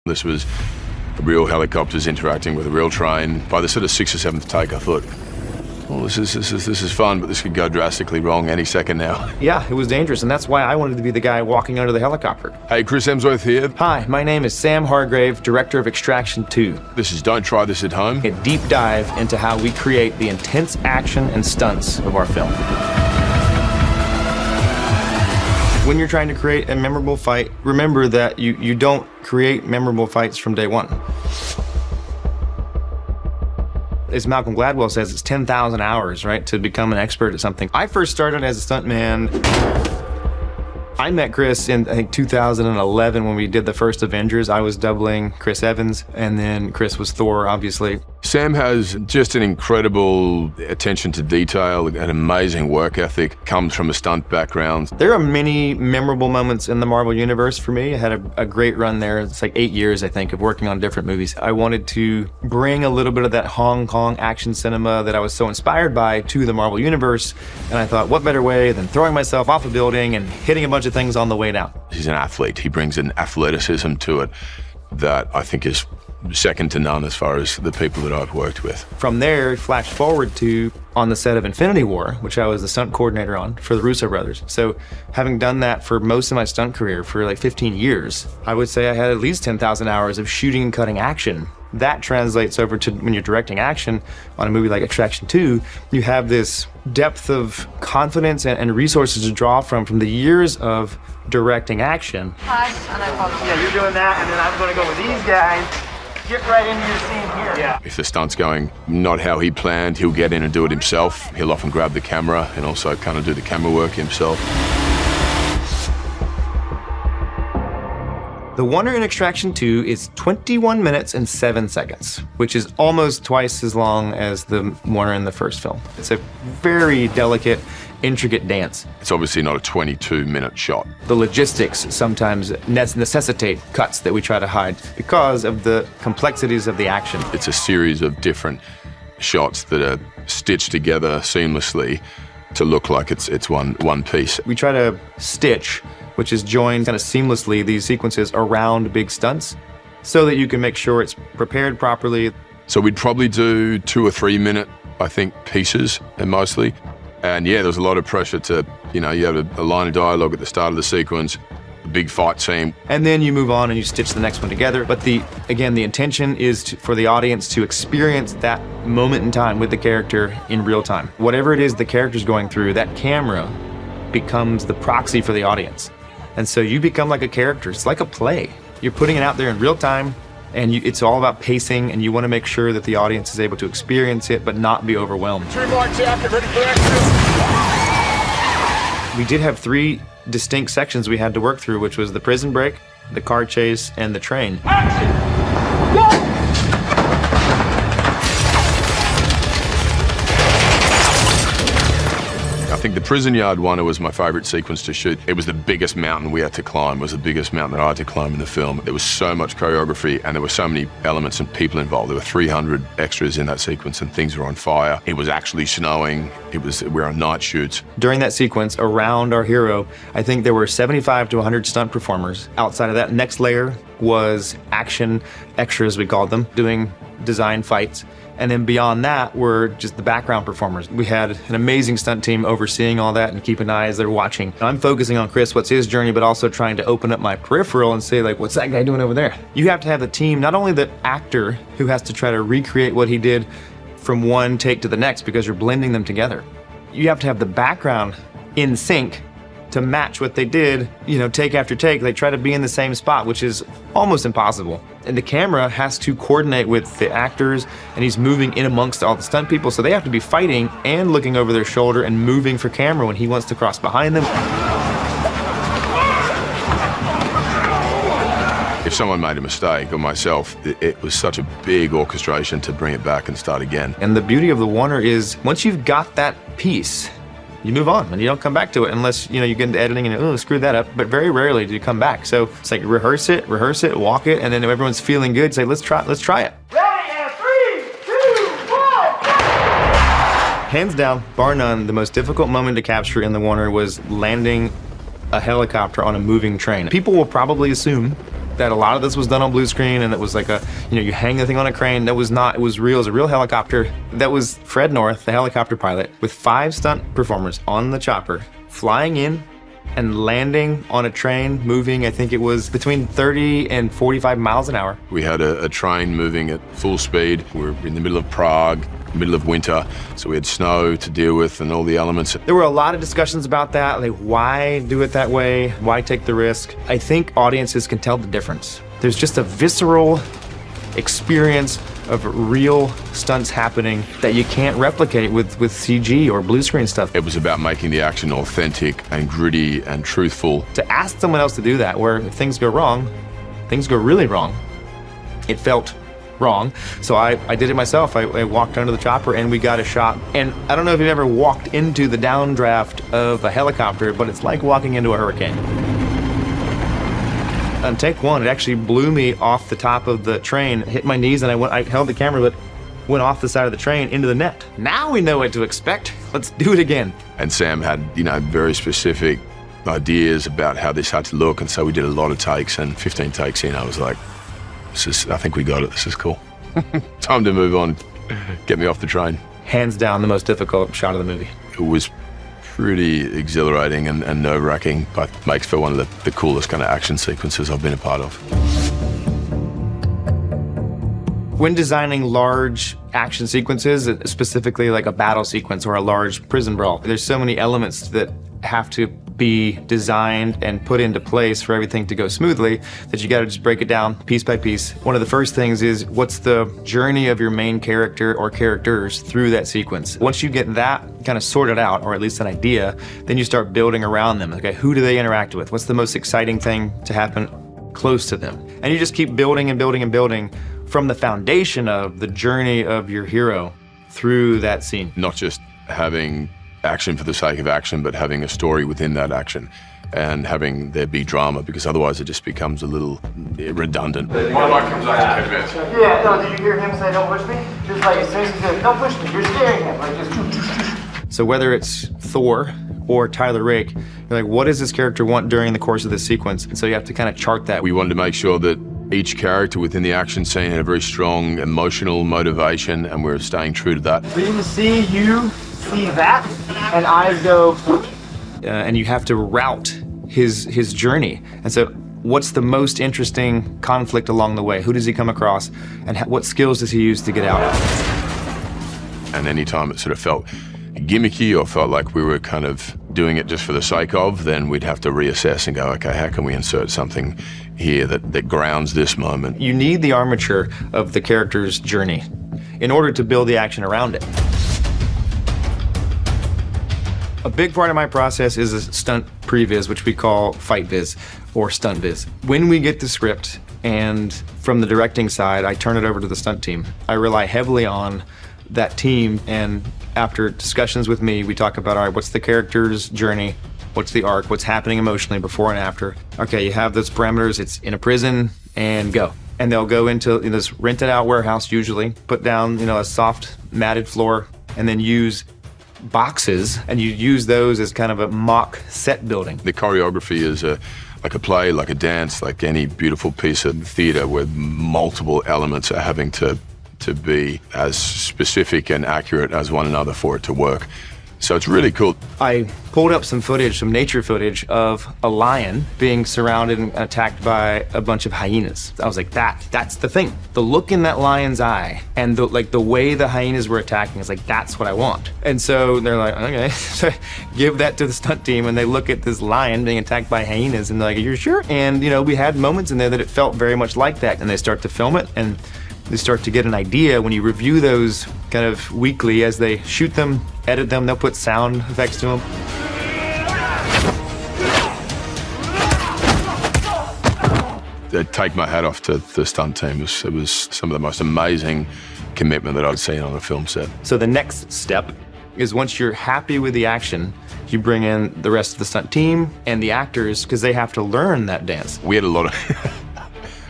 This was real helicopters interacting with a real train. By the sort of 6th or 7th take, I thought, well, this is fun, but this could go drastically wrong any second now. Yeah, it was dangerous, and that's why I wanted to be the guy walking under the helicopter. Hey, Chris Hemsworth here. Hi, my name is Sam Hargrave, director of Extraction 2. This is Don't Try This at Home. A deep dive into how we create the intense action and stunts of our film. When you're trying to create a memorable fight, remember that you don't create memorable fights from day one. As Malcolm Gladwell says, it's 10,000 hours, right, to become an expert at something. I first started as a stuntman. I met Chris in, I think, 2011 when we did the first Avengers. I was doubling Chris Evans, and then Chris was Thor, obviously. Sam has just an incredible attention to detail, an amazing work ethic, comes from a stunt background. There are many memorable moments in the Marvel Universe for me. I had a great run there. It's like 8 years, I think, of working on different movies. I wanted to bring a little bit of that Hong Kong action cinema that I was so inspired by to the Marvel Universe, and I thought, what better way than throwing myself off a building and hitting a bunch of things on the way down. He's an athlete. He brings an athleticism to it that I think is second to none as far as the people that I've worked with. From there, flash forward to on the set of Infinity War, which I was the stunt coordinator on for the Russo brothers. So having done that for most of my stunt career for like 15 years, I would say I had at least 10,000 hours of shooting and cutting action. That translates over to when you're directing action on a movie like Extraction 2, you have this depth of confidence and resources to draw from the years of directing action. Hi, and I apologize. Yeah, you're doing that, and then I'm gonna go with these guys. Get right into your scene here. Yeah. If the stunt's going not how he planned, he'll get in and do it himself. He'll often grab the camera and also kind of do the camera work himself. The Wonder in Extraction 2 is 21 minutes and 7 seconds, which is almost twice as long as the Wonder in the first film. It's a very delicate, intricate dance. It's obviously not a 22-minute shot. The logistics sometimes necessitate cuts that we try to hide because of the complexities of the action. It's a series of different shots that are stitched together seamlessly to look like it's one piece. We try to stitch, which is join kind of seamlessly these sequences around big stunts so that you can make sure it's prepared properly. So we'd probably do 2 or 3 minute, I think, pieces, and mostly. And yeah, there was a lot of pressure to, you have a line of dialogue at the start of the sequence, a big fight scene. And then you move on and you stitch the next one together. But again, the intention is for the audience to experience that moment in time with the character in real time. Whatever it is the character's going through, that camera becomes the proxy for the audience. And so you become like a character. It's like a play. You're putting it out there in real time, and it's all about pacing, and you want to make sure that the audience is able to experience it but not be overwhelmed. We did have 3 distinct sections we had to work through, which was the prison break, the car chase, and the train. Action! Go! I think the prison yard one was my favorite sequence to shoot. It was the biggest mountain we had to climb. It was the biggest mountain that I had to climb in the film. There was so much choreography and there were so many elements and people involved. There were 300 extras in that sequence and things were on fire. It was actually snowing. We were on night shoots. During that sequence around our hero, I think there were 75 to 100 stunt performers. Outside of that, next layer was action extras, we called them, doing design fights. And then beyond that were just the background performers. We had an amazing stunt team overseeing all that and keeping an eye as they're watching. I'm focusing on Chris, what's his journey, but also trying to open up my peripheral and say, like, what's that guy doing over there? You have to have the team, not only the actor who has to try to recreate what he did from one take to the next because you're blending them together. You have to have the background in sync to match what they did, take after take. They try to be in the same spot, which is almost impossible. And the camera has to coordinate with the actors, and he's moving in amongst all the stunt people, so they have to be fighting and looking over their shoulder and moving for camera when he wants to cross behind them. If someone made a mistake, or myself, it was such a big orchestration to bring it back and start again. And the beauty of the Wonder is, once you've got that piece, you move on and you don't come back to it unless you get into editing and screw that up, but very rarely do you come back. So it's like rehearse it, walk it, and then if everyone's feeling good, say let's try it. Ready, and 3, 2, 1, go! Hands down, bar none, the most difficult moment to capture in the Wonder was landing a helicopter on a moving train. People will probably assume that a lot of this was done on blue screen, and it was like you hang the thing on a crane. That was not, it was real. It was a real helicopter. That was Fred North, the helicopter pilot, with 5 stunt performers on the chopper, flying in and landing on a train moving, I think it was between 30 and 45 miles an hour. We had a train moving at full speed. We were in the middle of Prague, middle of winter, so we had snow to deal with and all the elements. There were a lot of discussions about that, like why do it that way? Why take the risk? I think audiences can tell the difference. There's just a visceral experience of real stunts happening that you can't replicate with CG or blue screen stuff. It was about making the action authentic and gritty and truthful. To ask someone else to do that, where if things go wrong, things go really wrong, it felt wrong. So I did it myself. I walked under the chopper and we got a shot. And I don't know if you've ever walked into the downdraft of a helicopter, but it's like walking into a hurricane. On take 1, it actually blew me off the top of the train, hit my knees, and I held the camera, but went off the side of the train into the net. Now we know what to expect. Let's do it again. And Sam had, very specific ideas about how this had to look, and so we did a lot of takes, and 15 takes in, I was like, I think we got it, this is cool. Time to move on, get me off the train. Hands down the most difficult shot of the movie. It was pretty exhilarating and nerve-wracking, but makes for one of the coolest kind of action sequences I've been a part of. When designing large action sequences, specifically like a battle sequence or a large prison brawl, there's so many elements that have to be designed and put into place for everything to go smoothly that you got to just break it down piece by piece. One of the first things is, what's the journey of your main character or characters through that sequence? Once you get that kind of sorted out, or at least an idea, then you start building around them. Okay, who do they interact with? What's the most exciting thing to happen close to them? And you just keep building and building and building from the foundation of the journey of your hero through that scene. Not just having action for the sake of action, but having a story within that action and having there be drama, because otherwise it just becomes a little redundant. One of my comes out to admit. Yeah, no, did you hear him say, don't push me? Just like, as soon as he said, don't push me, you're scaring him. Like, just... So whether it's Thor or Tyler Rake, you're like, what does this character want during the course of this sequence? And so you have to kind of chart that. We wanted to make sure that each character within the action scene had a very strong emotional motivation, and we're staying true to that. We can see you see that, and eyes go... And you have to route his journey. And so what's the most interesting conflict along the way? Who does he come across? And what skills does he use to get out? And anytime it sort of felt gimmicky or felt like we were kind of doing it just for the sake of, then we'd have to reassess and go, okay, how can we insert something here that grounds this moment? You need the armature of the character's journey in order to build the action around it. A big part of my process is a stunt previs, which we call fight viz or stunt viz. When we get the script, and from the directing side, I turn it over to the stunt team. I rely heavily on that team, and after discussions with me, we talk about, all right, what's the character's journey? What's the arc? What's happening emotionally before and after? Okay, you have those parameters, it's in a prison, and go. And they'll go into this rented out warehouse usually, put down a soft matted floor, and then use boxes, and you use those as kind of a mock set building. The choreography is like a play, like a dance, like any beautiful piece of theater where multiple elements are having to be as specific and accurate as one another for it to work. So it's really cool. I pulled up some footage, some nature footage of a lion being surrounded and attacked by a bunch of hyenas. I was like, that's the thing. The look in that lion's eye and the way the hyenas were attacking is like, that's what I want. And so they're like, okay, so give that to the stunt team, and they look at this lion being attacked by hyenas and they're like, you're sure? And we had moments in there that it felt very much like that, and they start to film it, and they start to get an idea. When you review those kind of weekly as they shoot them, edit them, they'll put sound effects to them. I take my hat off to the stunt team. It was some of the most amazing commitment that I'd seen on a film set. So the next step is, once you're happy with the action, you bring in the rest of the stunt team and the actors, because they have to learn that dance. We had a lot of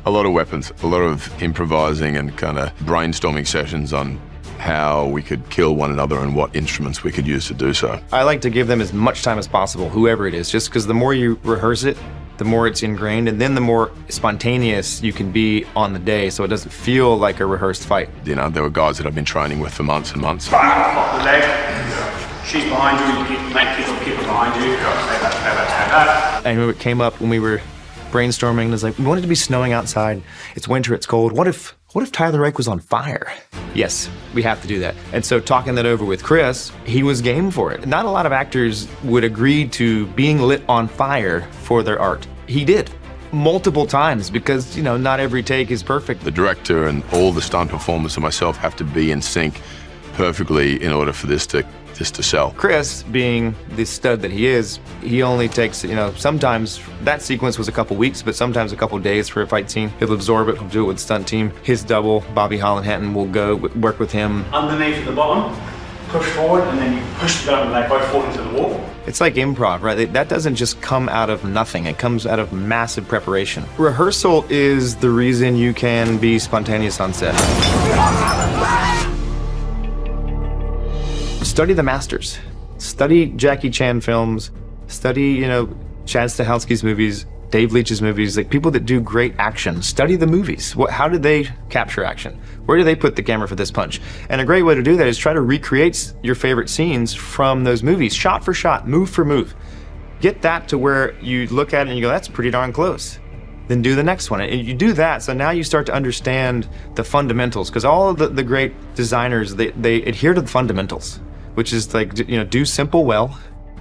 a lot of weapons, a lot of improvising and kind of brainstorming sessions on how we could kill one another and what instruments we could use to do so. I like to give them as much time as possible, whoever it is, just because the more you rehearse it, the more it's ingrained, and then the more spontaneous you can be on the day, so it doesn't feel like a rehearsed fight. You know, there were guys that I've been training with for months and months. Pop the leg. She's behind you. You make keep her behind you. Stay back. I remember it came up when we were brainstorming, and it's like, we wanted it to be snowing outside. It's winter, it's cold. What if Tyler Rake was on fire? Yes, we have to do that. And so talking that over with Chris, he was game for it. Not a lot of actors would agree to being lit on fire for their art. He did. Multiple times, because, you know, not every take is perfect. The director and all the stunt performers and myself have to be in sync perfectly in order for this to sell. Chris, being the stud that he is, he only takes, you know, sometimes that sequence was a couple weeks, but sometimes a couple days for a fight scene. He'll absorb it, he'll do it with the stunt team. His double, Bobby Holland-Hatton, will go work with him. Underneath at the bottom, push forward, and then you push the gun and they both fall into the wall. It's like improv, right? That doesn't just come out of nothing. It comes out of massive preparation. Rehearsal is the reason you can be spontaneous on set. Study the masters. Study Jackie Chan films. Study, you know, Chad Stahelski's movies, Dave Leitch's movies, like people that do great action. Study the movies. How did they capture action? Where do they put the camera for this punch? And a great way to do that is try to recreate your favorite scenes from those movies, shot for shot, move for move. Get that to where you look at it and you go, that's pretty darn close. Then do the next one. And you do that, so now you start to understand the fundamentals, because all of the great designers, they adhere to the fundamentals, which is like, you know, do simple well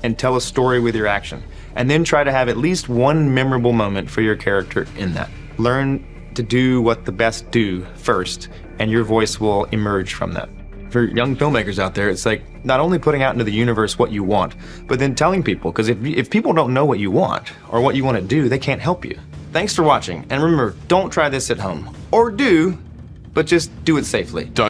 and tell a story with your action. And then try to have at least one memorable moment for your character in that. Learn to do what the best do first, and your voice will emerge from that. For young filmmakers out there, it's like not only putting out into the universe what you want, but then telling people, because if people don't know what you want or what you want to do, they can't help you. Thanks for watching, and remember, don't try this at home. Or do, but just do it safely.